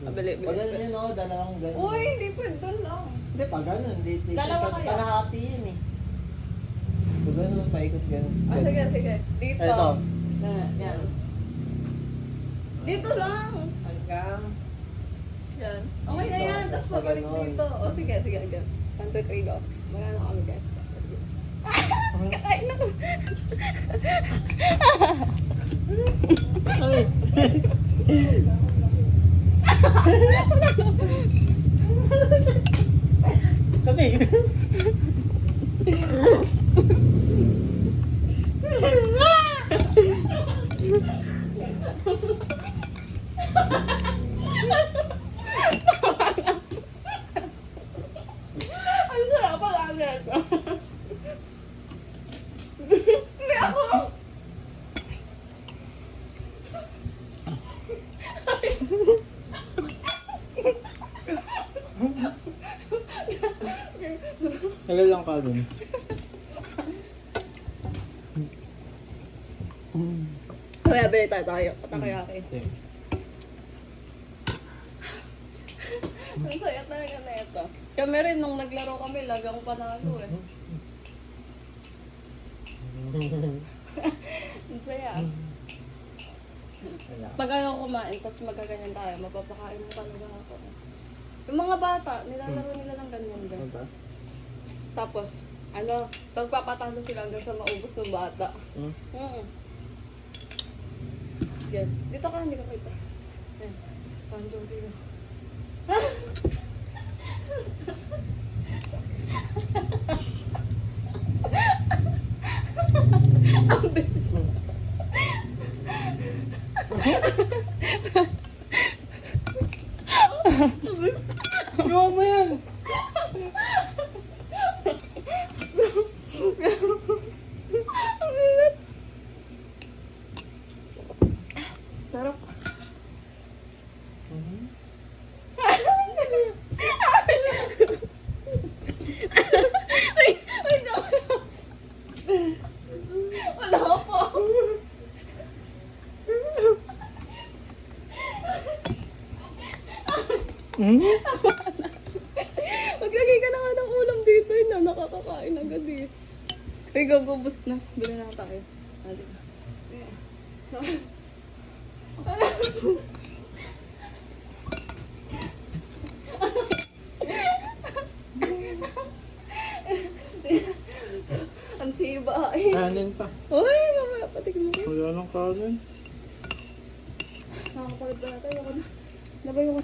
Bili. Pag ganun yun, oh, dalawang ganun. Uy, hindi pwede doon lang. Hindi, pag ganun, hindi. Dalawa kaya? Kalahati yun eh. Pag ganun, paikot ganun. Ah, sige, sige. Dito. Ito. Yan. Dito lang. Hanggang. Yan. Okay na yan. Tapos Basta pabalik ganon. dito. O sige, sige, sige. 1, 2, 3, go. Magana kami, guys. Kakain ako. Ay! Kami! Ang sarap ang agad. Hindi ako. Tagal lang ka dun. Kaya bili tayo. Takoyaki. Okay. Ang saya talaga na ito. Kami rin, nung naglaro kami, lagang panalo eh. Ang saya. Pag ako kumain, tapos magkaganyan tayo, mapapakain mo talaga ako. Yung mga bata, nilalaro nila ng ganyan. Tapos, pagpapatalo sila hanggang sa maubos ng bata. Yan. Dito ka, hindi ka kita. Yan. Panjong dito. Gawa mo yan! Sarap. Ay, naku. Wala po. Maglagay ka na nga ng ulam dito, na nakakakain agad eh. Ay, gagubos na. Bili na tayo. Ang siba eh. Kanin pa. Uy, mamaya patignan mo. Wala nang kanin. Nakakapagod na tayo. Nabay mo